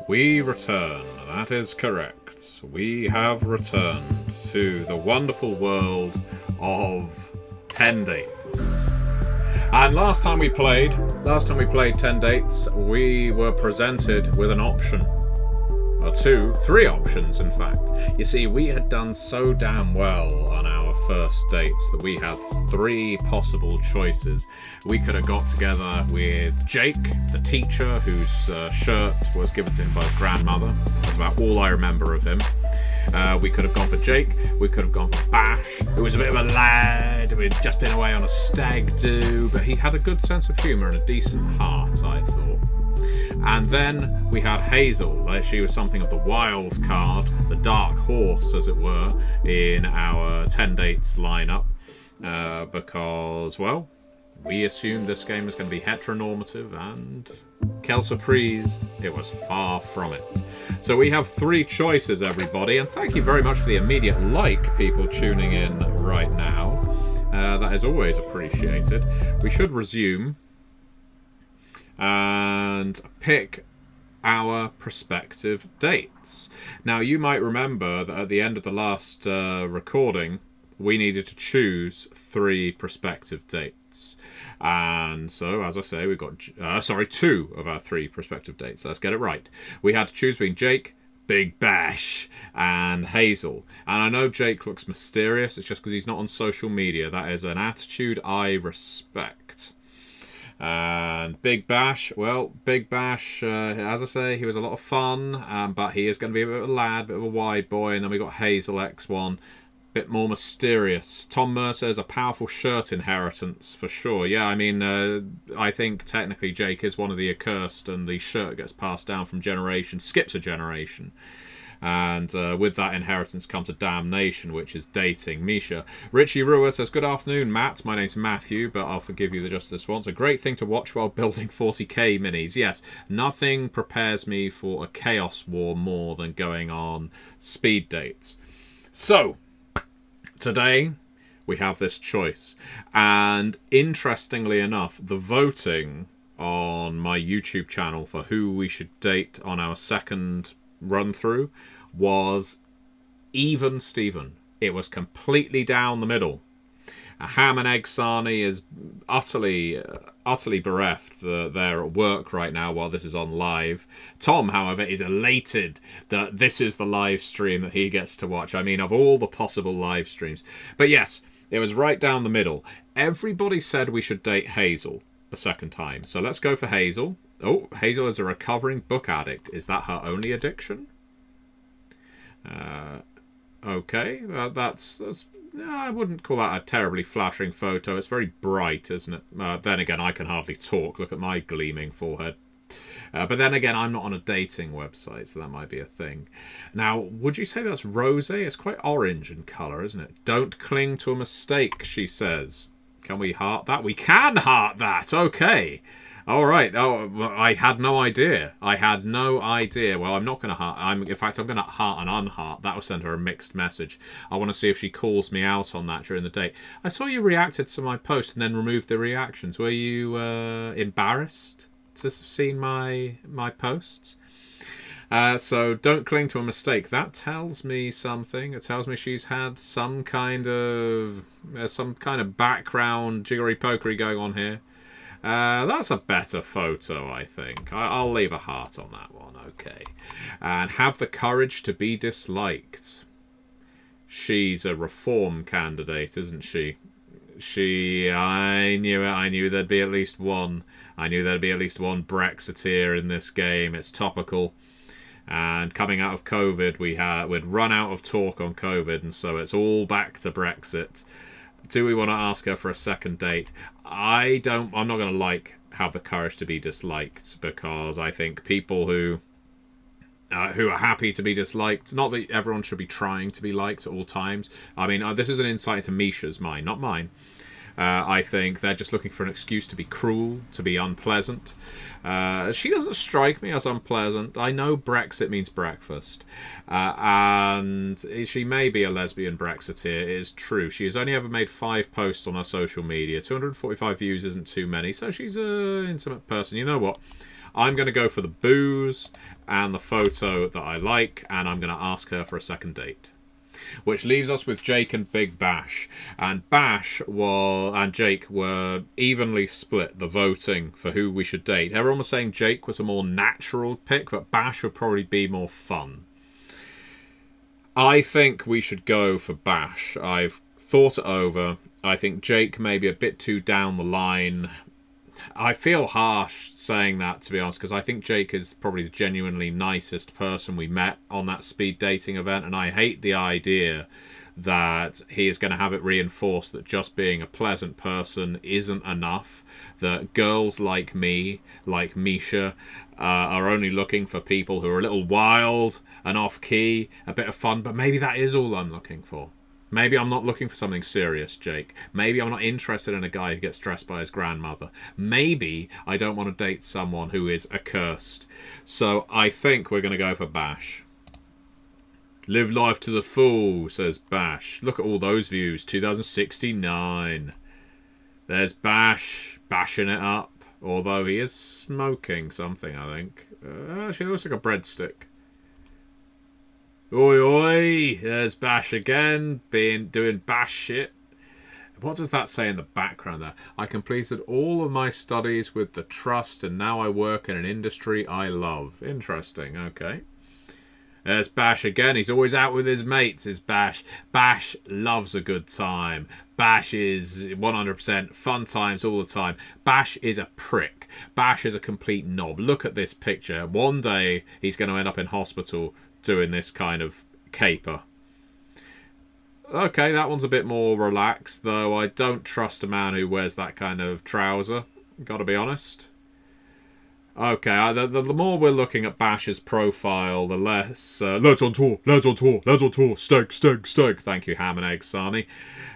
We return, that is correct. We have returned to the wonderful world of 10 dates. And last time we played 10 dates, we were presented with an option. Or three options in fact. You see, we had done so damn well on our first dates that we had three possible choices. We could have got together with Jake, the teacher, whose shirt was given to him by his grandmother. That's about all I remember of him. We could have gone for Jake. We could have gone for Bash, who was a bit of a lad. We'd just been away on a stag do, but he had a good sense of humour and a decent heart, I thought. And then we had Hazel. She was something of the wild card, the dark horse, as it were, in our 10 dates lineup. Because, well, we assumed this game was going to be heteronormative, and quelle surprise, it was far from it. So we have three choices, everybody, and thank you very much for the immediate like, people tuning in right now. That is always appreciated. We should resume and pick our prospective dates. Now, you might remember that at the end of the last recording, we needed to choose three prospective dates. And so, as I say, we've got, two of our three prospective dates. Let's get it right. We had to choose between Jake, Big Bash, and Hazel. And I know Jake looks mysterious. It's just because he's not on social media. That is an attitude I respect. And Big Bash, well, Big Bash, as I say, he was a lot of fun, but he is going to be a bit of a lad, bit of a wide boy. And then we got Hazel X1, bit more mysterious. Tom Mercer is a powerful shirt inheritance for sure. Yeah, I mean, I think technically Jake is one of the accursed, and the shirt gets passed down from generation, skips a generation. And with that inheritance comes a damnation, which is dating. Misha. Richie Ruhr says, good afternoon, Matt. My name's Matthew, but I'll forgive you just this once. A great thing to watch while building 40k minis. Yes, nothing prepares me for a chaos war more than going on speed dates. So, today we have this choice. And interestingly enough, the voting on my YouTube channel for who we should date on our second run through was even Steven. It was completely down the middle. A ham and egg Sani is utterly bereft. They're at work right now while this is on live. Tom, however, is elated that this is the live stream that he gets to watch. I mean, of all the possible live streams. But yes, it was right down the middle. Everybody said we should date Hazel a second time. So let's go for Hazel. Oh, Hazel is a recovering book addict. Is that her only addiction? Okay, that's I wouldn't call that a terribly flattering photo. It's very bright, isn't it? Then again, I can hardly talk. Look at my gleaming forehead. But then again, I'm not on a dating website, so that might be a thing. Now, would you say that's rosé? It's quite orange in colour, isn't it? Don't cling to a mistake, she says. Can we heart that? We can heart that! Okay. All right. Oh, I had no idea. Well, I'm not going to heart. In fact, I'm going to heart and unheart. That will send her a mixed message. I want to see if she calls me out on that during the date. I saw you reacted to my post and then removed the reactions. Were you embarrassed to have seen my posts? So don't cling to a mistake. That tells me something. It tells me she's had some kind of background jiggery pokery going on here. That's a better photo, I think. I'll leave a heart on that one, okay. And have the courage to be disliked. She's a reform candidate, isn't she? I knew it. I knew there'd be at least one. I knew there'd be at least one Brexiteer in this game. It's topical. And coming out of COVID, we'd run out of talk on COVID, and so it's all back to Brexit. Do we want to ask her for a second date? I'm not going to have the courage to be disliked, because I think people who are happy to be disliked, not that everyone should be trying to be liked at all times. I mean, this is an insight into Misha's mind, not mine. I think they're just looking for an excuse to be cruel, to be unpleasant. She doesn't strike me as unpleasant. I know Brexit means breakfast. And she may be a lesbian Brexiteer. It is true. She has only ever made 5 posts on her social media. 245 views isn't too many. So she's an intimate person. You know what? I'm going to go for the booze and the photo that I like, and I'm going to ask her for a second date. Which leaves us with Jake and Big Bash. And Bash and Jake were evenly split, the voting for who we should date. Everyone was saying Jake was a more natural pick, but Bash would probably be more fun. I think we should go for Bash. I've thought it over. I think Jake may be a bit too down the line. I feel harsh saying that, to be honest, because I think Jake is probably the genuinely nicest person we met on that speed dating event, and I hate the idea that he is going to have it reinforced that just being a pleasant person isn't enough, that girls like me, like Misha, are only looking for people who are a little wild and off-key, a bit of fun, but maybe that is all I'm looking for. Maybe I'm not looking for something serious, Jake. Maybe I'm not interested in a guy who gets dressed by his grandmother. Maybe I don't want to date someone who is accursed. So I think we're going to go for Bash. Live life to the full, says Bash. Look at all those views. 2069. There's Bash, bashing it up. Although he is smoking something, I think. Actually, it looks like a breadstick. Oi, oi, there's Bash again, doing Bash shit. What does that say in the background there? I completed all of my studies with the trust and now I work in an industry I love. Interesting, okay. There's Bash again. He's always out with his mates, is Bash. Bash loves a good time. Bash is 100% fun times all the time. Bash is a prick. Bash is a complete knob. Look at this picture. One day he's going to end up in hospital doing this kind of caper. Okay, that one's a bit more relaxed, though I don't trust a man who wears that kind of trouser. Gotta be honest. Okay, the more we're looking at Bash's profile, the less... lads on tour, lads on tour, lads on tour, steak, steak, steak. Thank you, ham and egg, Sani.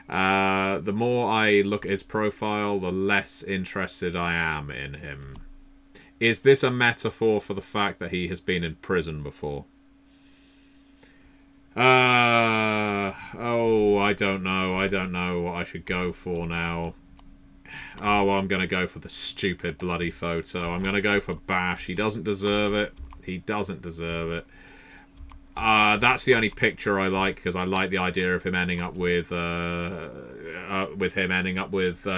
The more I look at his profile, the less interested I am in him. Is this a metaphor for the fact that he has been in prison before? I don't know. I don't know what I should go for now. Oh, well, I'm going to go for the stupid bloody photo. I'm going to go for Bash. He doesn't deserve it. He doesn't deserve it. That's the only picture I like, because I like the idea of him ending up with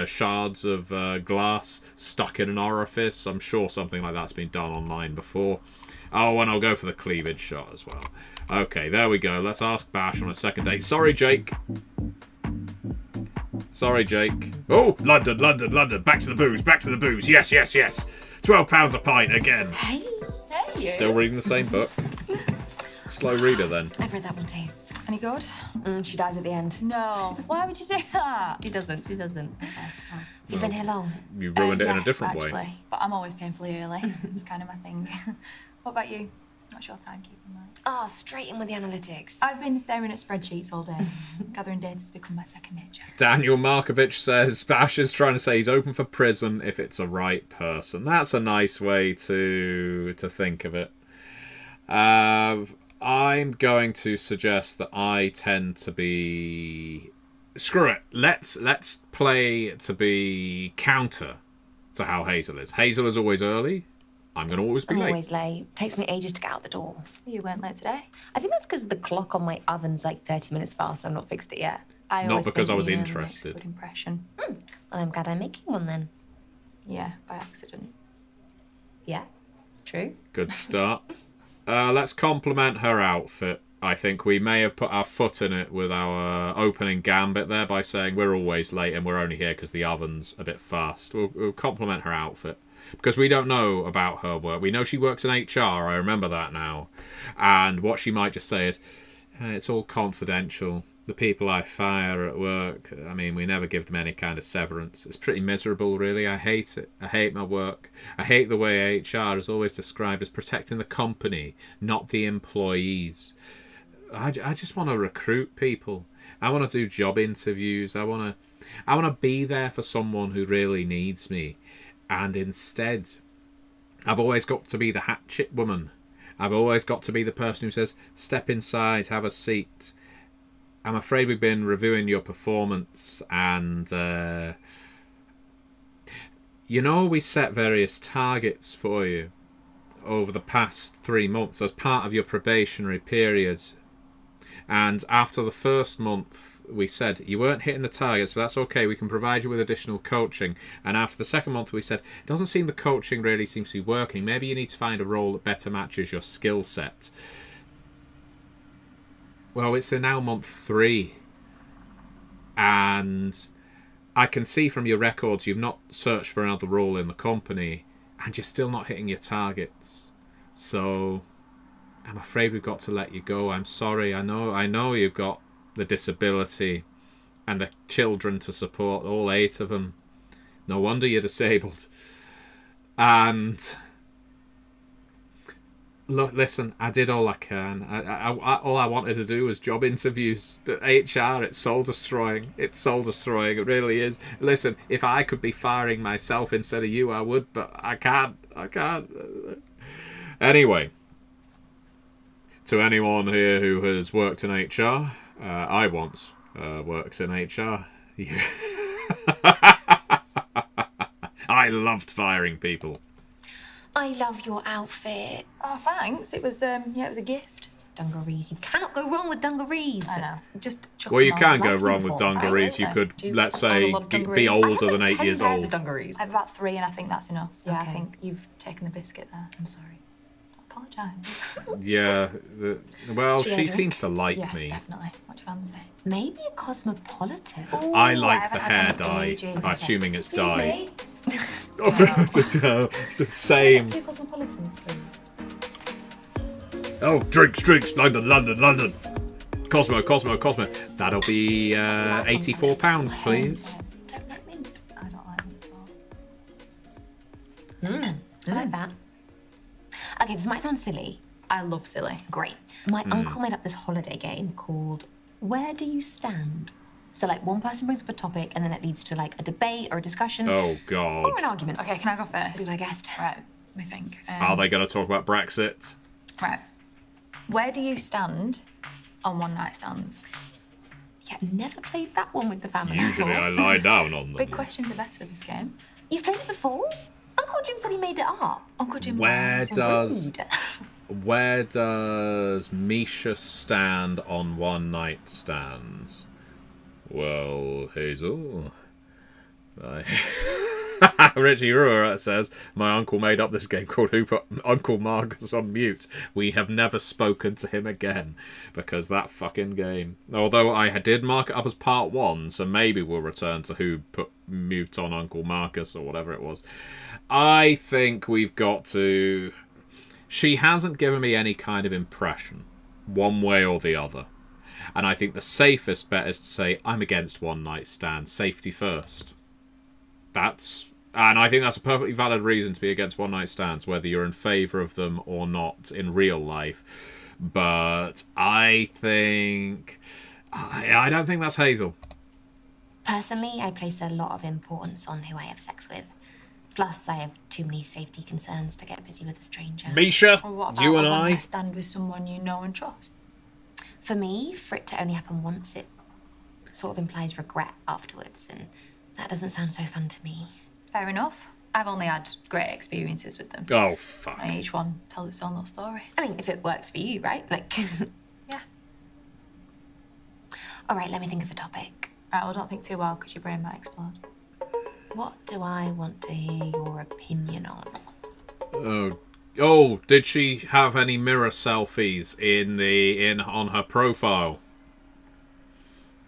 shards of glass stuck in an orifice. I'm sure something like that's been done online before. Oh, and I'll go for the cleavage shot as well. Okay, there we go. Let's ask Bash on a second date. Sorry, Jake. Sorry, Jake. Oh, London, London, London. Back to the booze, back to the booze. Yes, yes, yes. £12 a pint again. Hey, you. Still reading the same book. Slow reader, then. I've read that one too. Any good? She dies at the end. No. Why would you do that? She doesn't. Okay. You've been here long. You ruined it in a Yes, different actually. way. But I'm always painfully early. It's kind of my thing. What about you? What's your timekeeping like? Oh, straight in with the analytics. I've been staring at spreadsheets all day. Gathering data's become my second nature. Daniel Markovich says Bash is trying to say he's open for prison if it's a right person. That's a nice way to think of it. I'm going to suggest that I tend to be... Screw it. Let's play to be counter to how Hazel is. Hazel is always early. I'm going to always be I'm late. always late. Takes me ages to get out the door. You weren't late today. I think that's because the clock on my oven's like 30 minutes fast. I've not fixed it yet. I Not always because think I was being early makes a interested. good impression. Well, I'm glad I'm making one then. Yeah, by accident. Yeah, true. Good start. Let's compliment her outfit. I think we may have put our foot in it with our opening gambit there by saying we're always late and we're only here because the oven's a bit fast. We'll compliment her outfit. Because we don't know about her work. We know she works in HR, I remember that now. And what she might just say is, it's all confidential. The people I fire at work, I mean, we never give them any kind of severance. It's pretty miserable, really. I hate it. I hate my work. I hate the way HR is always described as protecting the company, not the employees. I just want to recruit people. I want to do job interviews. I want to be there for someone who really needs me. And instead, I've always got to be the hatchet woman. I've always got to be the person who says, step inside, have a seat. I'm afraid we've been reviewing your performance and, we set various targets for you. over the past 3 months as part of your probationary period. And after the first month, we said you weren't hitting the targets, but that's okay. We can provide you with additional coaching. And after the second month, we said it doesn't seem the coaching really seems to be working. Maybe you need to find a role that better matches your skill set. Well, it's now month 3. And I can see from your records you've not searched for another role in the company, and you're still not hitting your targets. So I'm afraid we've got to let you go. I'm sorry. I know you've got the disability and the children to support, all 8 of them. No wonder you're disabled. And look, listen, I did all I can. All I wanted to do was job interviews. But HR, it's soul destroying. It's soul destroying. It really is. Listen, if I could be firing myself instead of you, I would, but I can't. Anyway, to anyone here who has worked in HR, I once worked in HR. I loved firing people. I love your outfit. Oh, thanks. It was it was a gift. Dungarees. You cannot go wrong with dungarees. I know. Just chuck Well, you them on. can go wrong with dungarees. You could, let's say, be older than 8 years old. Dungarees. I have about 3, and I think that's enough. Yeah, Okay. I think you've taken the biscuit there. I'm sorry. Don't apologise. Yeah. Well, Should I she drink? seems to like Yes, me. definitely. What do you fancy? Maybe a cosmopolitan. Ooh, I I like haven't the had hair one in dye, ages. assuming it's Excuse dye. me. Same. 2 cosmopolitans, please. Oh, drinks, London. Cosmo. That'll be £84, please. Don't like mint. I don't like mint at all. I like that. Okay, this might sound silly. I love silly. Great. My uncle made up this holiday game called Where Do You Stand? So, like, one person brings up a topic and then it leads to, like, a debate or a discussion Oh, God. or an argument. Okay, can I go first? Did I guessed? Right, let me think. Are they going to talk about Brexit? Right. Where do you stand on one-night stands? Yeah, never played that one with the family. Usually I before. lie down on them. Big questions are better with this game. You've played it before? Uncle Jim said he made it up. Uncle Jim. Where does Rude. Misha stand on one-night stands? Well, Hazel... Richie Ruhr says, my uncle made up this game called Who Put Uncle Marcus on Mute. We have never spoken to him again. Because that fucking game. Although I did mark it up as part 1, so maybe we'll return to Who Put Mute on Uncle Marcus or whatever it was. I think we've got to... She hasn't given me any kind of impression, one way or the other. And I think the safest bet is to say, I'm against one-night stands. Safety first. And I think that's a perfectly valid reason to be against one-night stands, whether you're in favour of them or not in real life. But I think... I don't think that's Hazel. Personally, I place a lot of importance on who I have sex with. Plus, I have too many safety concerns to get busy with a stranger. Misha, Or what about you and a I... one-night stand with someone you know and trust? For me, for it to only happen once, it sort of implies regret afterwards, and that doesn't sound so fun to me. Fair enough. I've only had great experiences with them. Oh, fuck. And each one tells its own little story. I mean, if it works for you, right? Like, Yeah. all right, let me think of a topic. Right, well, don't think too well because your brain might explode. What do I want to hear your opinion on? Oh, did she have any mirror selfies on her profile?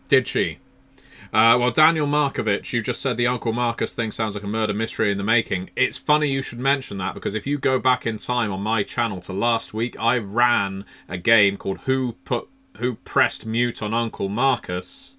Did she? Well, Daniel Markovich, you just said the Uncle Marcus thing sounds like a murder mystery in the making. It's funny you should mention that, because if you go back in time on my channel to last week, I ran a game called Who Pressed Mute on Uncle Marcus,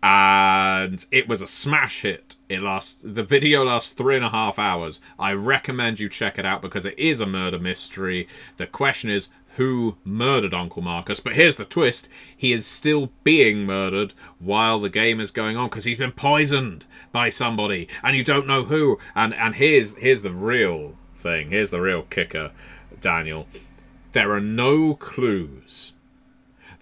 and it was a smash hit. The video lasts 3.5 hours. I recommend you check it out because it is a murder mystery. The question is, who murdered Uncle Marcus? But here's the twist. He is still being murdered while the game is going on because he's been poisoned by somebody and you don't know who. And here's the real thing. Here's the real kicker, Daniel. There are no clues.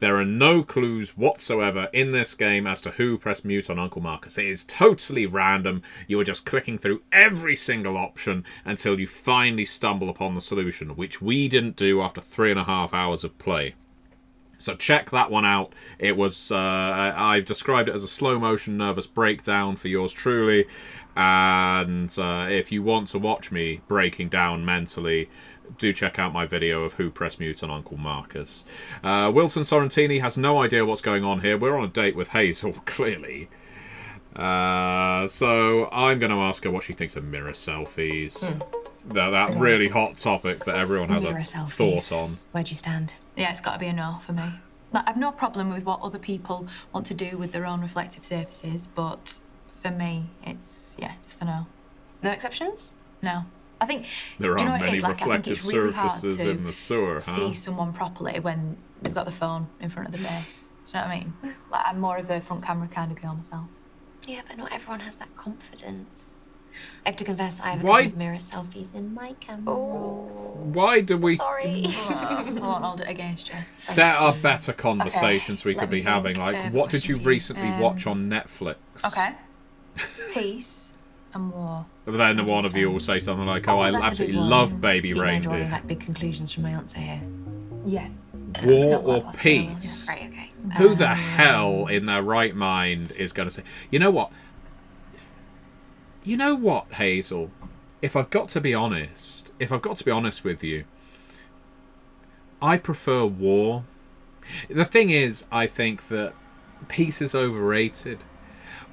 There are no clues whatsoever in this game as to who pressed mute on Uncle Marcus. It is totally random. You are just clicking through every single option until you finally stumble upon the solution, which we didn't do after 3.5 hours of play. So check that one out. It was, I've described it as a slow motion nervous breakdown for yours truly. And if you want to watch me breaking down mentally, do check out my video of who pressed mute on Uncle Marcus. Wilson Sorrentini has no idea what's going on here. We're on a date with Hazel, clearly. So I'm going to ask her what she thinks of mirror selfies. That really hot topic that everyone has Mirror a selfies. thought on. Where'd you stand? Yeah, it's got to be a no for me. Like, I've no problem with what other people want to do with their own reflective surfaces, but for me, it's, yeah, just a no. No exceptions? No. I think, There do you know are what it many is? Like, I think reflective it's really hard surfaces to in the sewer, huh? see someone properly when they've got the phone in front of the face. Do you know what I mean? Like, I'm more of a front camera kind of girl myself. Yeah, but not everyone has that confidence. I have to confess, I have a Why- couple of mirror selfies in my camera roll. Why do we... Sorry. I won't hold it against you. There are better conversations we let could be me having. think. Like, I have a what did question you for you. recently watch on Netflix? Okay. Peace and war. But then What do one you of you say? will say something like, oh, I that's a big absolutely one. love Baby You're drawing Reindeer. like big conclusions from my answer here. Yeah. War Not what or was peace? Right, okay. Who the hell in their right mind is going to say, you know what? You know what, Hazel? If I've got to be honest with you, I prefer war. The thing is, I think that peace is overrated.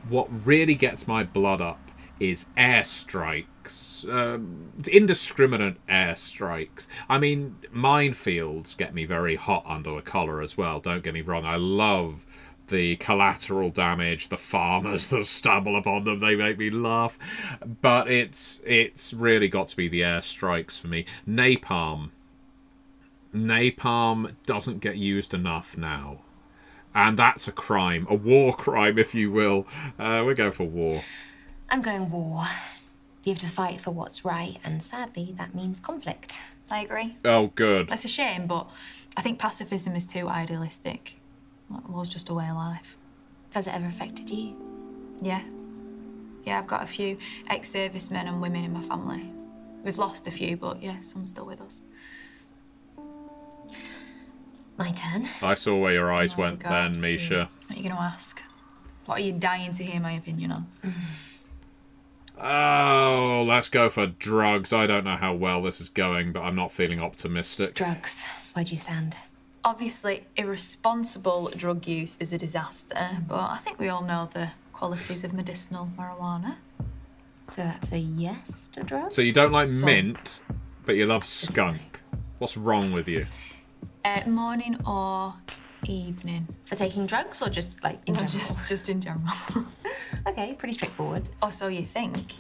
What really gets my blood up is airstrikes. Indiscriminate airstrikes. I mean, minefields get me very hot under the collar as well, don't get me wrong. I love the collateral damage, the farmers that stumble upon them, they make me laugh. But it's really got to be the airstrikes for me. Napalm doesn't get used enough now. And that's a crime. A war crime, if you will. We're going for war. I'm going war. You have to fight for what's right, and sadly, that means conflict. I agree. Oh, good. That's a shame, but I think pacifism is too idealistic. Like, war's just a way of life. Has it ever affected you? Yeah. Yeah, I've got a few ex-servicemen and women in my family. We've lost a few, but yeah, some's still with us. My turn. I saw where your eyes Oh, went God. then, Misha. What are you going to ask? What are you dying to hear my opinion on? Oh, let's go for drugs. I don't know how well this is going, but I'm not feeling optimistic. Drugs. Where'd you stand? Obviously, irresponsible drug use is a disaster, but I think we all know the qualities of medicinal marijuana. So that's a yes to drugs? So you don't like So- mint, but you love skunk. What's wrong with you? Morning or evening? For taking drugs or just like in No, general? just in general. Okay, pretty straightforward. Or so you think.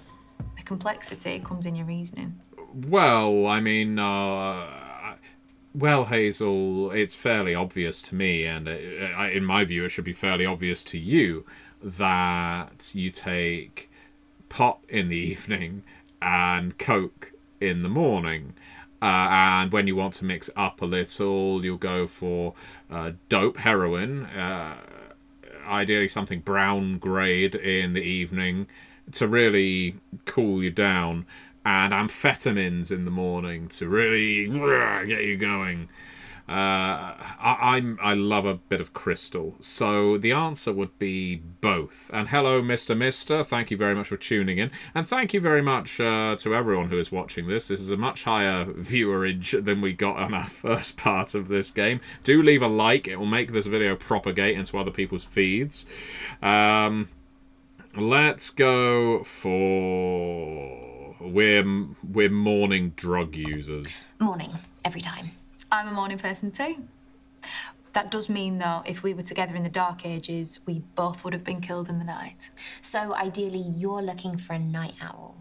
The complexity comes in your reasoning. Well, I mean, well, Hazel, it's fairly obvious to me, and in my view, it should be fairly obvious to you that you take pot in the evening and coke in the morning. And when you want to mix up a little, you'll go for dope, heroin, ideally something brown grade in the evening to really cool you down, and amphetamines in the morning to really get you going. I love a bit of crystal, so the answer would be both. And hello, Mr. Mister. Thank you very much for tuning in, and thank you very much to everyone who is watching this. This is a much higher viewerage than we got on our first part of this game. Do leave a like; it will make this video propagate into other people's feeds. Let's go for we're morning drug users. Morning, every time. I'm a morning person too. That does mean, though, if we were together in the Dark Ages, we both would have been killed in the night. So ideally, you're looking for a night owl.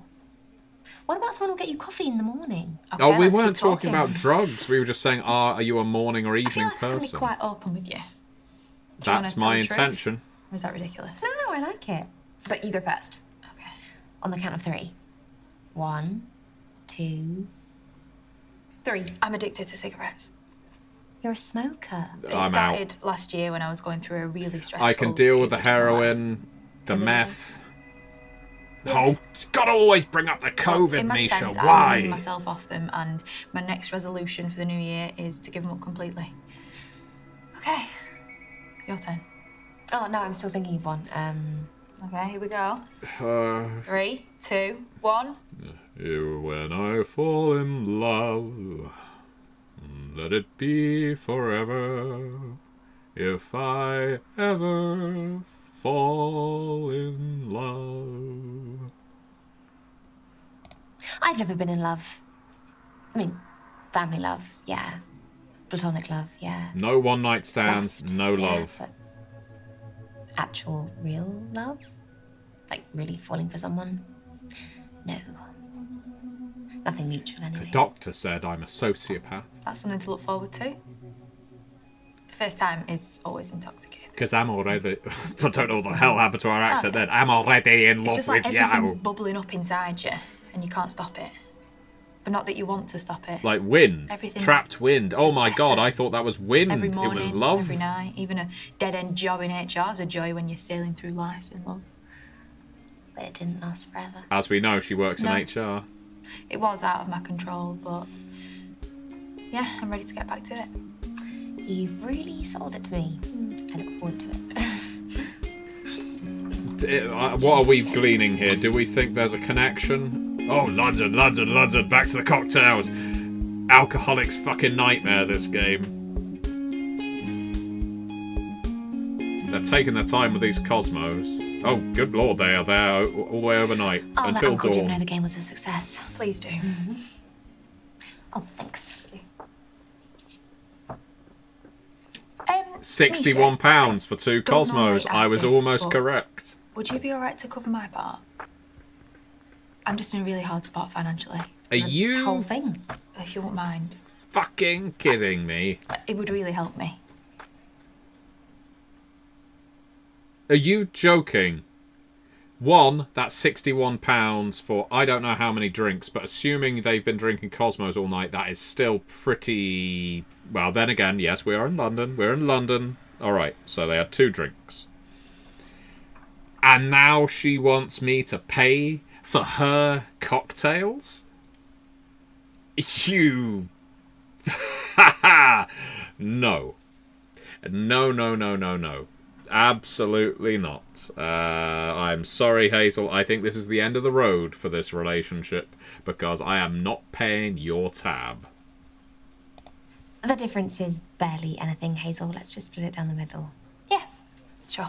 What about someone who'll get you coffee in the morning? Okay, Oh, we let's keep weren't talking about drugs. We were just saying, are you a morning or I feel evening like I can be person? quite open with you. Do you wanna That's tell my the truth? intention. Or is that ridiculous? No, I like it. But you go first. Okay. On the count of 3. 1, 2, 3. I'm addicted to cigarettes. You're a smoker. It I'm started out. last year when I was going through a really stressful I can deal with the period of my life. heroin, the meth. Oh, gotta always bring up the COVID, In my Misha. defense, I'm Why? weaning myself off them, and my next resolution for the new year is to give them up completely. Okay, your turn. Oh, no, I'm still thinking of one. Okay, here we go. 3, 2, 1. When I fall in love, let it be forever. If I ever fall in love. I've never been in love. I mean, family love, yeah. Platonic love, yeah. No one night stands, Lust, no yeah, love. but actual, real love? Like really falling for someone? No. Nothing mutual, The anyway. doctor said I'm a sociopath. That's something to look forward to. First time is always intoxicating. Because I'm already... I don't know what the hell happened to our accent then. I'm already in It's love just like with everything's you. bubbling up inside you, and you can't stop it. But not that you want to stop it. Like wind. Everything's Trapped wind. Oh just my god, better. I thought that was wind. Every morning, it was love. every night. Even a dead-end job in HR is a joy when you're sailing through life in love. But it didn't last forever. As we know, she works No. in HR. It was out of my control, but yeah, I'm ready to get back to it. You've really sold it to me. I look forward to it. What are we gleaning here? Do we think there's a connection? Oh, London, London, London, back to the cocktails. Alcoholic's fucking nightmare, this game. They're taking their time with these Cosmos. Oh, good lord, they are there all the way overnight. Oh, my until uncle didn't know dawn. the game was a success. Please do. Oh, thanks. £61 for 2 Don't Cosmos. normally I ask was this, almost but- correct. Would you be alright to cover my part? I'm just in a really hard spot financially. Are you Whole thing. If you won't mind, fucking kidding me? it would really help me. Are you joking? One, that's £61 for I don't know how many drinks, but assuming they've been drinking Cosmos all night, that is still pretty... Well, then again, yes, we are in London. We're in London. All right, so they had 2 drinks. And now she wants me to pay for her cocktails? You... No. No, no, no, no, no. Absolutely not. I'm sorry, Hazel. I think this is the end of the road for this relationship because I am not paying your tab. The difference is barely anything, Hazel. Let's just split it down the middle. Yeah, sure.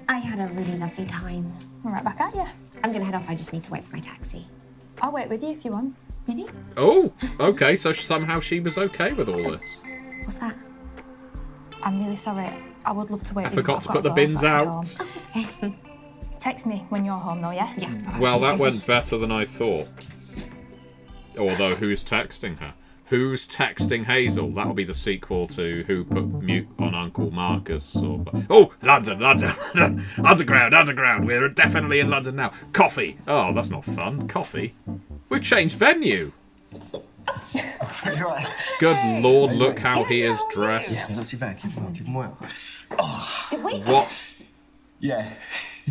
I had a really lovely time. I'm right back at you. I'm gonna head off. I just need to wait for my taxi. I'll wait with you if you want. Really? Oh, okay, so somehow she was okay with all this. What's that? I'm really sorry. I would love to wait I with you, forgot but to I've put the gotta go. bins I've gotta out. Oh, it's okay. go. Text me when you're home, though, yeah? Yeah. Well, that went better than I thought. Although, who's texting her? Who's texting Hazel? That'll be the sequel to Who Put Mute on Uncle Marcus. Or... Oh, London, London, London. Underground, underground. We're definitely in London now. Coffee. Oh, that's not fun. Coffee. We've changed venue. You're right. Good lord, look how he is dressed. Yeah, not too bad. Keep him well. Wait, What? Yeah.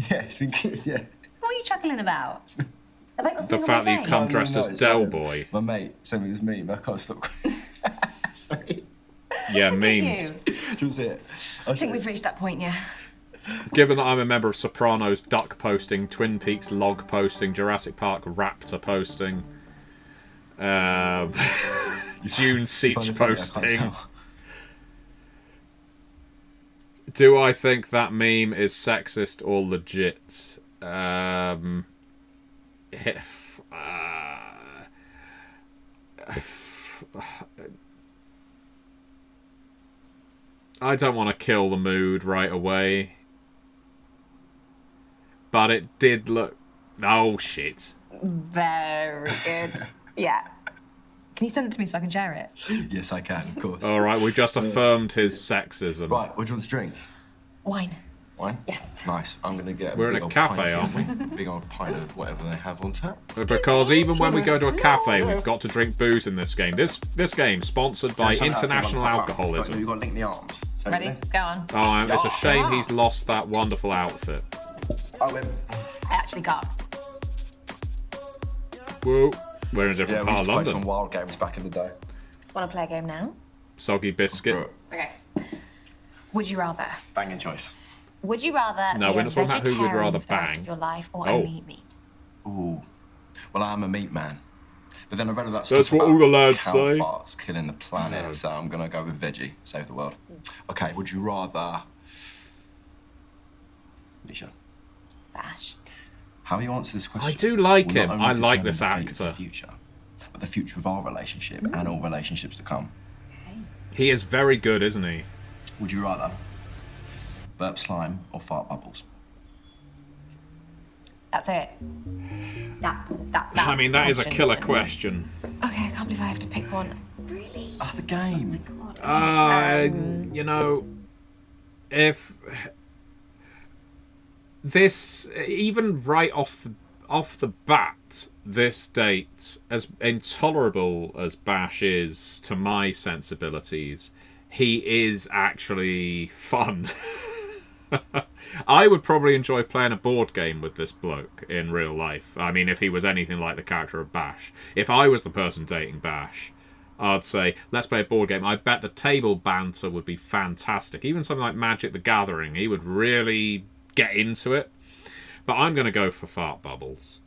Yeah, it's been good, yeah. what are you chuckling about? Have I got The something fact on that my you've face? come dressed as it's Del my- Boy. My mate sent me this meme, but I can't stop crying. Sorry. Yeah, memes. Do you want to see it? I think we've reached that point, yeah. Given that I'm a member of Sopranos duck posting, Twin Peaks log posting, Jurassic Park raptor posting, Dune Siege Find it funny, I can't posting. tell. Do I think that meme is sexist or legit? I don't want to kill the mood right away. But it did look... Oh, shit. Very good. Yeah. Can you send it to me so I can share it? Yes, I can, of course. Alright, we've just affirmed his sexism. Right, what do you want to drink? Wine. Wine? Yes. Nice. I'm going to get We're in big a old cafe, pint, aren't we? Big old pint of whatever they have on tap. Because even when we go to a cafe, we've got to drink booze in this game. This game sponsored by international alcoholism. You've got to link the arms. So Ready? Go on. Oh, it's a shame he's lost that wonderful outfit. I win. I actually got. Whoa. We're in a different Yeah, we part used of to play London. some wild games back in the day. Want to play a game now? Soggy biscuit. Okay. Would you rather? Banging choice. Would you rather No, be we're a not talking about who you'd vegetarian rather for the rest bang. of your life or Oh. only eat meat? Ooh. Well, I am a meat man. But then I read all that That's stuff what about all the lads cow say. farts killing the planet, No. so I'm going to go with veggie, save the world. Okay, would you rather... Alicia, Bash. how you answer this question? I do like will not him. only I like determine this the fate of actor. the future, but the future of our relationship and all relationships to come. He is very good, isn't he? Would you rather burp slime or fart bubbles? That's it. That's I mean, that is a question. killer question. Okay, I can't believe I have to pick one. Really? That's the game. You know, if this, even right off the bat, this date, as intolerable as Bash is to my sensibilities, he is actually fun. I would probably enjoy playing a board game with this bloke in real life. I mean, if he was anything like the character of Bash. If I was the person dating Bash, I'd say, let's play a board game. I bet the table banter would be fantastic. Even something like Magic the Gathering, he would really get into it. But I'm going to go for fart bubbles.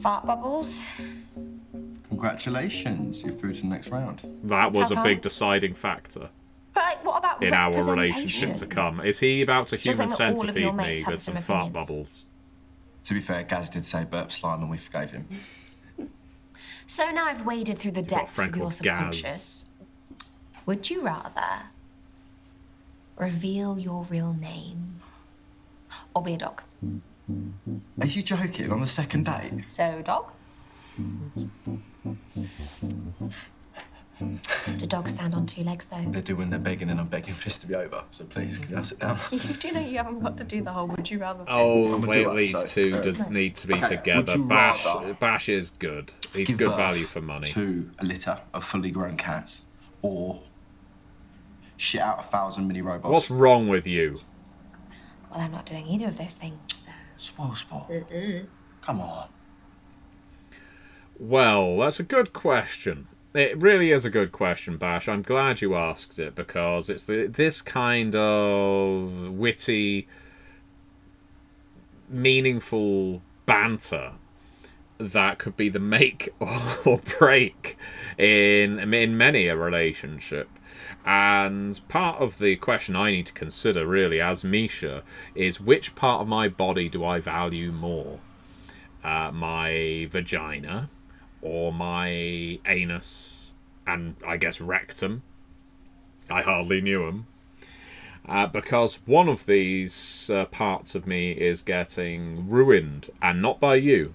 Fart bubbles? Congratulations, you're through to the next round. That was a How big come? deciding factor But like, what about in our representation? relationship to come. Is he about to Just human saying that all of your centipede me mates have with the some same fart opinions. bubbles? To be fair, Gaz did say burp slime and we forgave him. So now I've waded through the got a depths friend of your called Gaz. subconscious. Would you rather reveal your real name or be a dog? Are you joking? On the second date? So, dog? Do dogs stand on two legs, though? They do when they're begging and I'm begging for this to be over. So please, can I sit down? You do know you haven't got to do the whole would you rather thing. Oh, I'm gonna wait, do that, these so, two does need to be okay, together. would you Bash, rather Bash is good. He's Give good birth value for money. to a litter of fully grown cats or shit out 1,000 mini robots. What's wrong with you? Well, I'm not doing either of those things. So. Spoil sport. Come on. Well, that's a good question. It really is a good question, Bash. I'm glad you asked it because it's this kind of witty, meaningful banter that could be the make or break in many a relationship. And part of the question I need to consider, really, as Misha, is which part of my body do I value more? My vagina or my anus and, I guess, rectum? I hardly knew them. Because one of these parts of me is getting ruined, and not by you,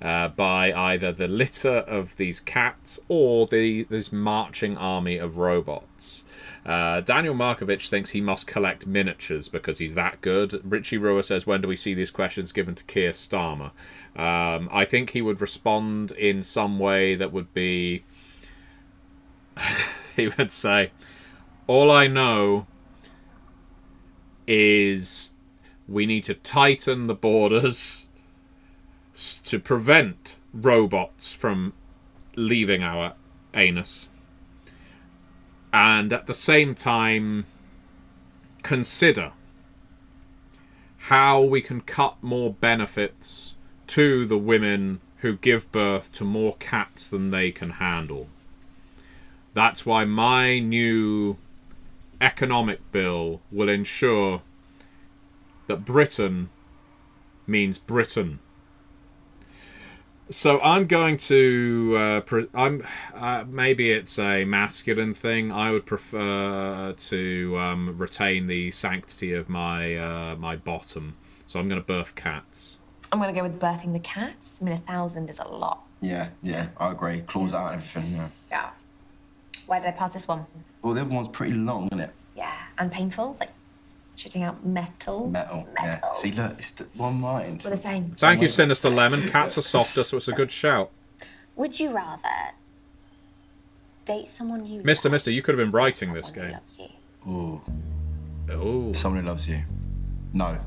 by either the litter of these cats or this marching army of robots. Daniel Markovich thinks he must collect miniatures because he's that good. Richie Rua says, when do we see these questions given to Keir Starmer? I think he would respond in some way that would be... he would say, all I know is we need to tighten the borders to prevent robots from leaving our anus. And at the same time, consider how we can cut more benefits to the women who give birth to more cats than they can handle. That's why my new economic bill will ensure that Britain means Britain. So I'm going to... maybe it's a masculine thing. I would prefer to retain the sanctity of my bottom. So I'm going to birth cats. I'm going to go with birthing the cats. I mean, 1,000 is a lot. Yeah, I agree. Claws out and everything, yeah. Yeah. Why did I pass this one? Well, the other one's pretty long, isn't it? Yeah. And painful? Like, Shitting out metal. Metal. Yeah. See, look, it's the one mind. We're the same. Thank you, Sinister Lemon. Cats are softer, so it's a good shout. Would you rather date someone you Mister, love Mister, you could have been or writing this someone who game. loves you? Ooh. Oh. Someone who loves you. No.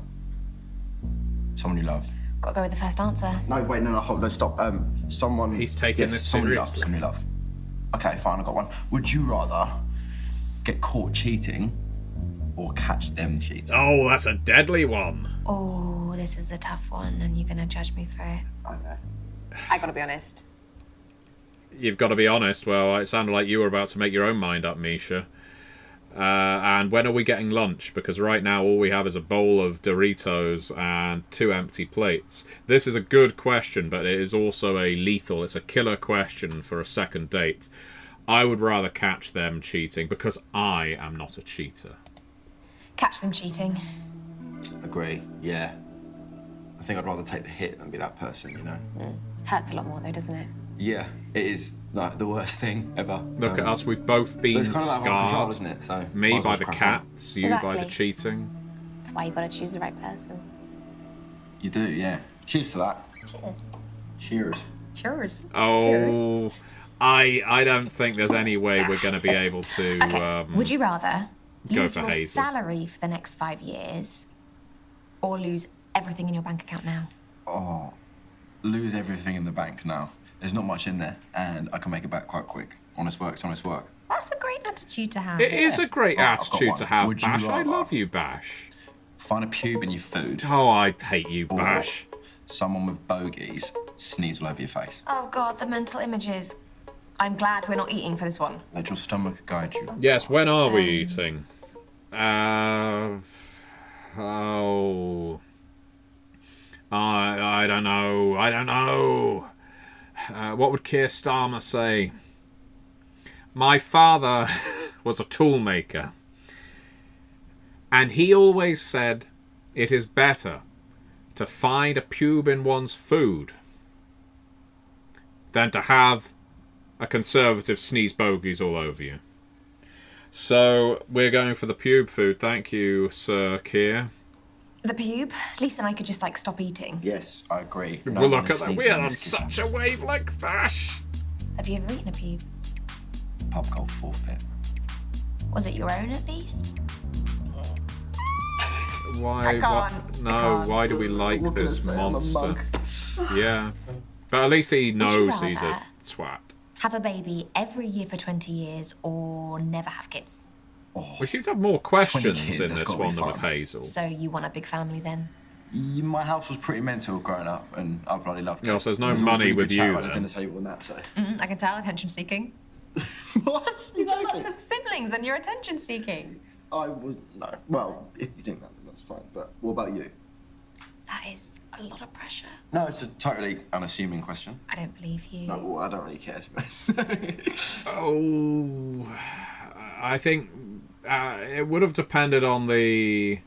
Someone you love. Gotta go with the first answer. No, wait, no, hold on, stop. Someone. He's taking this someone you love. seriously. Someone you love. Okay, fine, I got one. Would you rather get caught cheating or catch them cheating? Oh, that's a deadly one. Oh, this is a tough one, and you're gonna judge me for it. I know. I gotta be honest. You've got to be honest. Well, it sounded like you were about to make your own mind up, Misha. And when are we getting lunch? Because right now all we have is a bowl of Doritos and 2 empty plates. This is a good question, but it is also it's a killer question for a second date. I would rather catch them cheating because I am not a cheater. Catch them cheating. Agree, yeah. I think I'd rather take the hit than be that person, you know? Hurts a lot more though, doesn't it? Yeah, it is like the worst thing ever. Look at us, we've both But been it's kind of out of our control, scarred. isn't it? So Me might as by well the just crack on. cats, you by the Exactly. cheating. That's why you gotta choose the right person. You do, yeah. Cheers to that. Cheers. Cheers. Cheers. Oh, I don't think there's any way we're going to be able to. Okay. Would you rather go lose for your Hazel. salary for the next 5 years or lose everything in your bank account now? Oh, lose everything in the bank now. There's not much in there, and I can make it back quite quick. Honest work's honest work. That's a great attitude to have. It is a great Right, I've got attitude one. to have, Would you Bash. I rather- love you, Bash. Find a pube in your food, Oh, I hate you, Bash. someone with bogies sneeze all over your face. Oh god, the mental images. I'm glad we're not eating for this one. Let your stomach guide you. Yes, when are we eating? Oh. I don't know. I don't know. What would Keir Starmer say? My father was a tool maker. And he always said it is better to find a pube in one's food than to have a Conservative sneeze bogies all over you. So we're going for the pube food. Thank you, Sir Keir. The pube? Lisa and I could just like stop eating. Yes, I agree. Well, look at that. sneezing We are in on this kitchen. such a wavelength, Bash. Have you ever eaten a pube? Pub goal forfeit. Was it your own at least? Why? I can't. No. I can't. Why do we like What can I this say? I'm a monster? mug. Yeah, but at least he knows he's a rather- twat. Have a baby every year for 20 years or never have kids? We seem to have more questions kids, in that's this gotta be one than with fun. Hazel. So you want a big family then? My house was pretty mental growing up, and I bloody loved it. Yeah, so there's no There was always money really with good chat you around the then. dinner table and that, so. I can tell, attention seeking. What? You've got lots of siblings and you're attention seeking. I was no. Well, if you think that, then that's fine. But what about you? That is a lot of pressure. No, it's a totally unassuming question. I don't believe you. No, well, I don't really care to be honest. Oh, I think it would have depended on the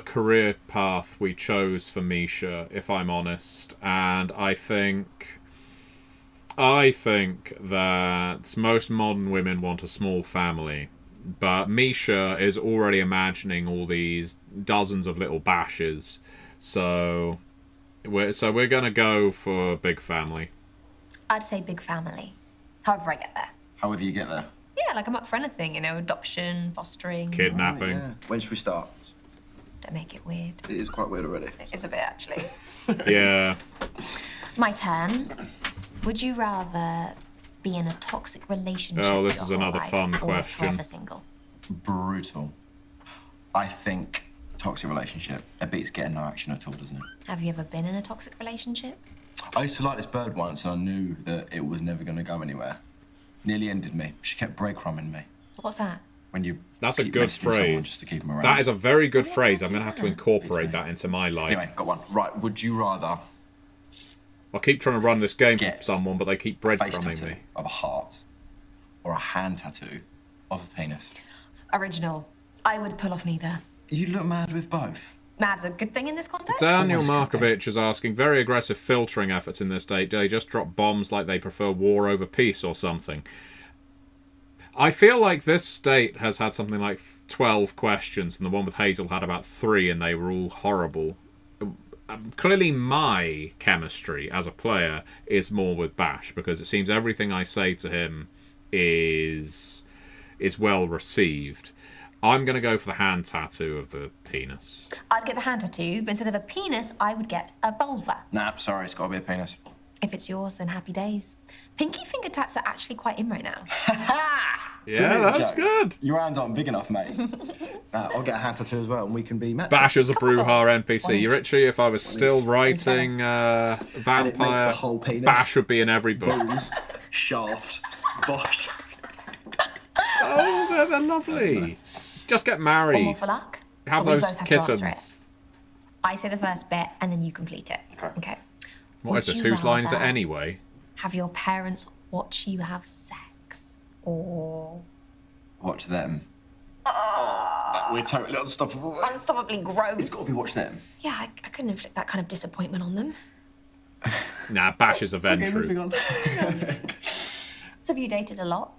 career path we chose for Misha, if I'm honest. And I think that most modern women want a small family. But Misha is already imagining all these dozens of little bashes. So we're going to go for big family. I'd say big family. However I get there. However you get there. Yeah, like I'm up for anything, you know, adoption, fostering. Kidnapping. Yeah. When should we start? Don't make it weird. It is quite weird already. It is a bit, actually. Yeah. My turn. Would you rather be in a toxic relationship Oh, this your is whole another life fun or question. forever single? Brutal. I think toxic relationship. It beats getting no action at all, doesn't it? Have you ever been in a toxic relationship? I used to like this bird once, and I knew that it was never going to go anywhere. Nearly ended me. She kept breadcrumbing me. What's that? When you That's a keep good messaging someone phrase. just to keep them around. That is a very good phrase. I'm going to have to incorporate that into my life. Anyway, got one. Right, would you rather I keep trying to run this game Get for someone, but they keep face breadcrumbing tattoo me. of a heart or a hand tattoo of a penis? Original. I would pull off neither. You look mad with both. Mad's a good thing in this context. Daniel always a good thing. Markovich is asking, very aggressive filtering efforts in this date. Do they just drop bombs like they prefer war over peace or something? I feel like this date has had something like 12 questions, and the one with Hazel had about 3, and they were all horrible. Clearly my chemistry as a player is more with Bash, because it seems everything I say to him is well received. I'm going to go for the hand tattoo of the penis. I'd get the hand tattoo, but instead of a penis, I would get a vulva. Nah, sorry, it's got to be a penis. If it's yours, then happy days. Pinky finger tats are actually quite in right now. Yeah, that's good. Your hands aren't big enough, mate. I'll get a hand tattoo as well, and we can be matched. Bash as a Couple Brewhar goals. NPC. Richie, if I was still writing And it makes Vampire, the whole penis. Bash would be in every book. Balls, shaft, bosh. Oh, they're lovely. Just get One married. more for luck. Have Or we those both have to answer kittens. it. I say the first bit, and then you complete it. Okay. What is Would this? you Whose line is it rather anyway? Have your parents watch you have sex, or Watch them. We're totally unstoppable. unstoppably gross? It's got to be watch them. Yeah, I couldn't inflict that kind of disappointment on them. Nah, Bash is a Okay, Ventru. moving on. So have you dated a lot?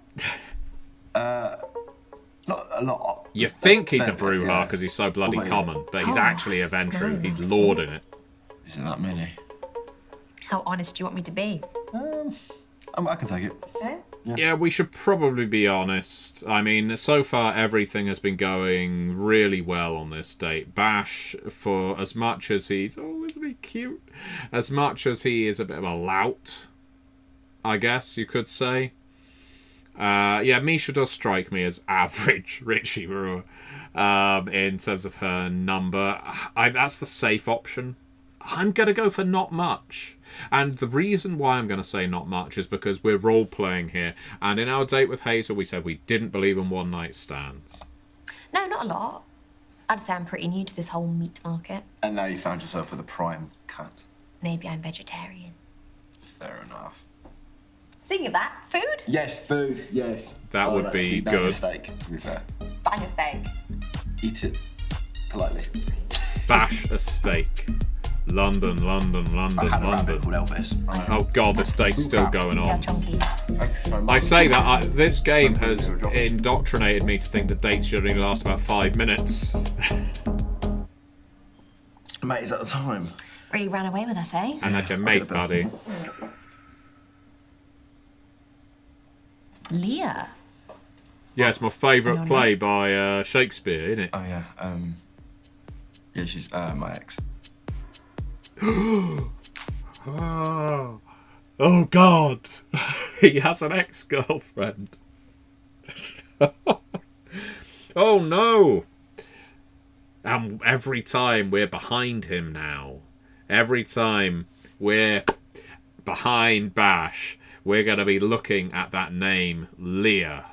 Not a lot. You think he's a Fair bit, Brewhar yeah. because he's so bloody What about you? common, but he's Oh, actually a Ventru. no, He's that's lording it. Isn't that many? How honest do you want me to be? I can take it. Okay. Yeah, we should probably be honest. I mean, so far everything has been going really well on this date. Bash, for as much as he's... Oh, isn't he cute? As much as he is a bit of a lout, I guess you could say. Yeah, Misha does strike me as average Richie Brewer in terms of her number. That's the safe option. I'm going to go for not much. And the reason why I'm going to say not much is because we're role-playing here. And in our date with Hazel, we said we didn't believe in one-night stands. No, not a lot. I'd say I'm pretty new to this whole meat market. And now you found yourself with a prime cut. Maybe I'm vegetarian. Fair enough. Thinking of that, food? Yes, food. Yes. That would actually be bang a good. steak, to be fair. Bang a steak. Eat it politely. Bash a steak. London, London, I London, had a rabbit London. called Elvis. Oh god, this date's still going Yeah, on. chunky. Thank you so much. I say that this game has indoctrinated me to think that dates should only last about 5 minutes. Mate, is that the time? Really ran away with us, eh? And that's your mate, buddy. Leah. Yeah, it's my favourite play by Shakespeare, isn't it? Oh, yeah. Yeah, she's my ex. Oh god, he has an ex-girlfriend. Oh no. And every time we're behind him now, every time we're behind Bash, we're going to be looking at that name, Leah.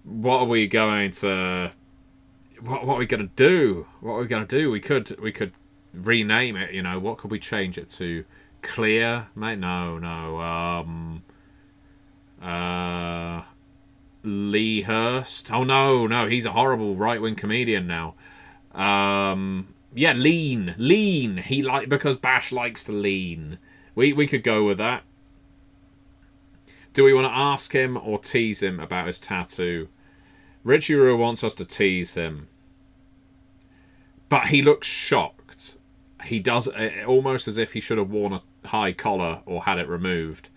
What are we going to... What are we going to do? What are we going to do? We could rename it, you know. What could we change it to? Clear? Mate, no. Lee Hurst? Oh, no. He's a horrible right-wing comedian now. Yeah, lean. Because Bash likes to lean. We could go with that. Do we want to ask him or tease him about his tattoo? Richie Rua wants us to tease him. But he looks shocked. He does almost as if he should have worn a high collar or had it removed.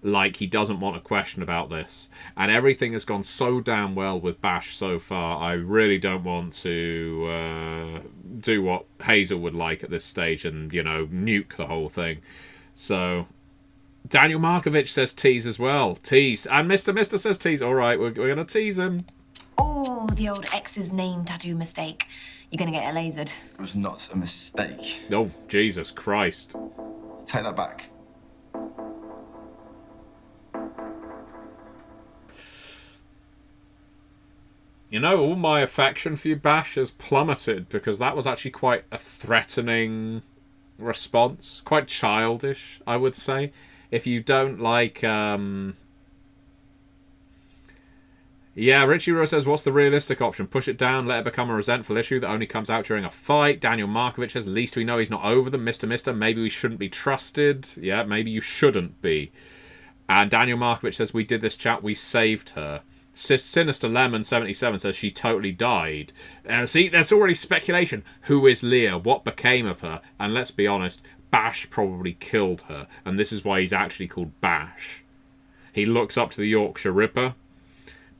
Like he doesn't want a question about this. And everything has gone so damn well with Bash so far. I really don't want to do what Hazel would like at this stage and, you know, nuke the whole thing. So Daniel Markovich says tease as well. Tease. And Mr. says tease. All right, we're going to tease him. Oh, the old ex's name tattoo mistake. You're gonna get it lasered. It was not a mistake. Oh, Jesus Christ. Take that back. You know, all my affection for you, Bash, has plummeted because that was actually quite a threatening response. Quite childish, I would say. If you don't like... Yeah, Richie Rose says, what's the realistic option? Push it down, let it become a resentful issue that only comes out during a fight. Daniel Markovich says, at least we know he's not over them. Mr. Maybe we shouldn't be trusted. Yeah, maybe you shouldn't be. And Daniel Markovich says, we did this, chat. We saved her. Sinister Lemon 77 says she totally died. See, there's already speculation. Who is Leah? What became of her? And let's be honest, Bash probably killed her. And this is why he's actually called Bash. He looks up to the Yorkshire Ripper,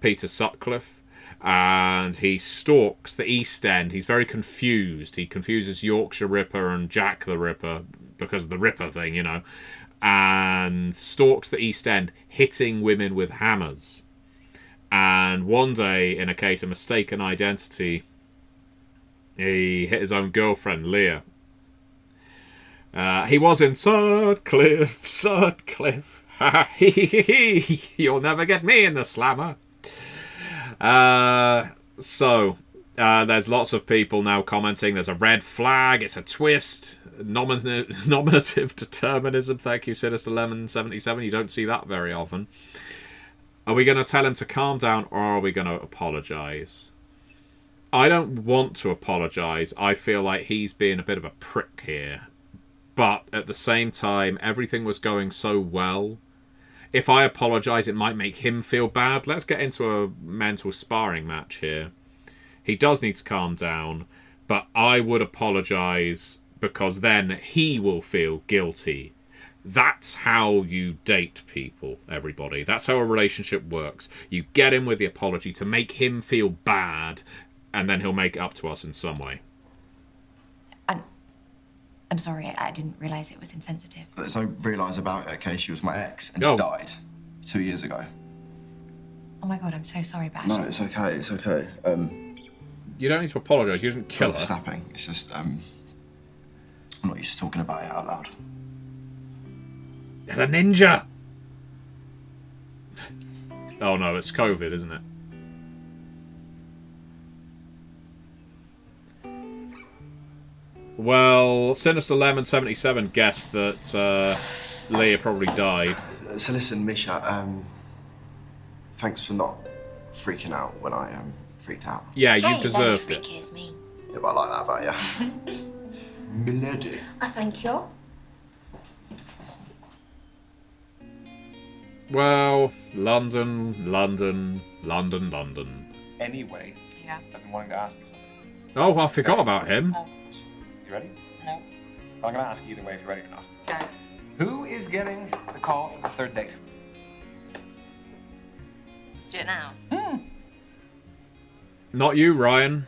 Peter Sutcliffe, and he stalks the East End. He's very confused. He confuses Yorkshire Ripper and Jack the Ripper because of the Ripper thing, you know, and stalks the East End, hitting women with hammers. And one day, in a case of mistaken identity, he hit his own girlfriend, Leah. He was in Sutcliffe. You'll never get me in the slammer. There's lots of people now commenting. There's a red flag. It's a twist. Nominative determinism. Thank you, Sinister Lemon 77. You don't see that very often. Are we going to tell him to calm down, or are we going to apologise? I don't want to apologise. I feel like he's being a bit of a prick here. But at the same time, everything was going so well. If I apologise, it might make him feel bad. Let's get into a mental sparring match here. He does need to calm down, but I would apologise because then he will feel guilty. That's how you date people, everybody. That's how a relationship works. You get him with the apology to make him feel bad, and then he'll make it up to us in some way. I'm sorry, I didn't realise it was insensitive. So I realised about it, okay, she was my ex, and Oh. she died 2 years ago. Oh my god, I'm so sorry, Bash. No, it's okay, it's okay. You don't need to apologise. You didn't kill Sorry for her. snapping. It's just, I'm not used to talking about it out loud. There's a ninja! Oh no, it's COVID, isn't it? Well, Sinister Lemon 77 guessed that Leah probably died. So listen, Misha, thanks for not freaking out when I freaked out. Yeah, you Hey, deserved that it. freak is me. Yeah, but I like that about you. Milady. Thank you. Well, London. Anyway, Yeah. I've been wanting to ask you something. Oh, I forgot about him. Oh, You ready? no. I'm going to ask you either way if you're ready or not. Go. Who is getting the call for the third date? Do it now. Not you, Ryan.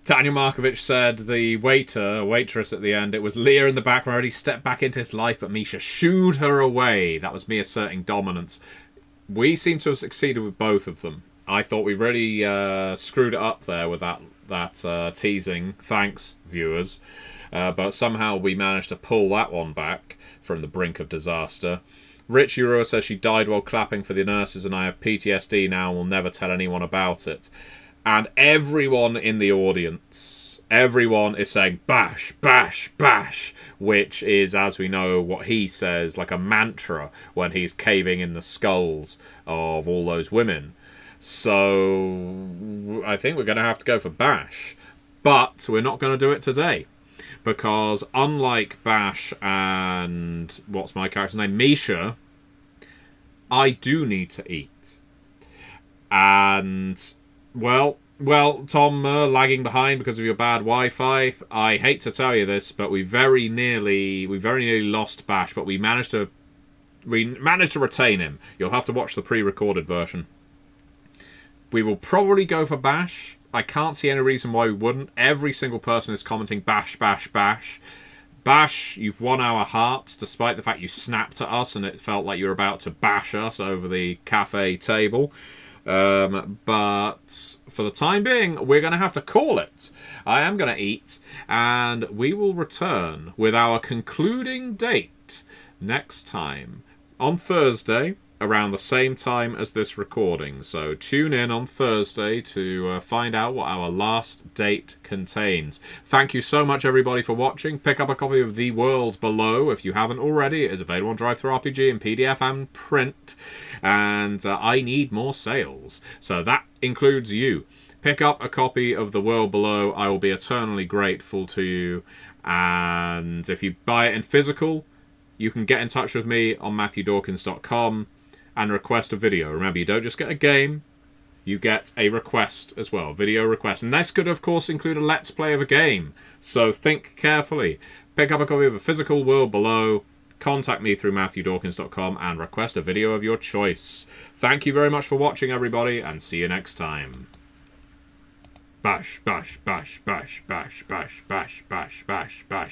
Daniel Markovich said the waitress at the end, it was Leah in the background. He stepped back into his life, but Misha shooed her away. That was me asserting dominance. We seem to have succeeded with both of them. I thought we really screwed it up there with that teasing. Thanks, viewers. But somehow we managed to pull that one back from the brink of disaster. Rich Euro says she died while clapping for the nurses and I have PTSD now and will never tell anyone about it. And everyone in the audience, everyone is saying bash, bash, bash, which is, as we know, what he says, like a mantra when he's caving in the skulls of all those women. So I think we're going to have to go for bash. But we're not going to do it today. Because unlike Bash and, what's my character's name, Misha, I do need to eat. And... Well, Tom, lagging behind because of your bad Wi-Fi. I hate to tell you this, but we very nearly lost Bash, but we managed to retain him. You'll have to watch the pre-recorded version. We will probably go for Bash. I can't see any reason why we wouldn't. Every single person is commenting bash, bash, bash. Bash, you've won our hearts, despite the fact you snapped at us and it felt like you were about to bash us over the cafe table. But for the time being, we're going to have to call it. I am going to eat, and we will return with our concluding date next time on Thursday, around the same time as this recording. So tune in on Thursday to find out what our last date contains. Thank you so much, everybody, for watching. Pick up a copy of The World Below if you haven't already. It is available on DriveThruRPG in PDF and print. And I need more sales. So that includes you. Pick up a copy of The World Below. I will be eternally grateful to you. And if you buy it in physical, you can get in touch with me on MatthewDawkins.com and request a video. Remember, you don't just get a game, you get a request as well, video request. And this could, of course, include a let's play of a game. So think carefully. Pick up a copy of A Physical World Below, contact me through MatthewDawkins.com, and request a video of your choice. Thank you very much for watching, everybody, and see you next time. Bash, bash, bash, bash, bash, bash, bash, bash, bash, bash.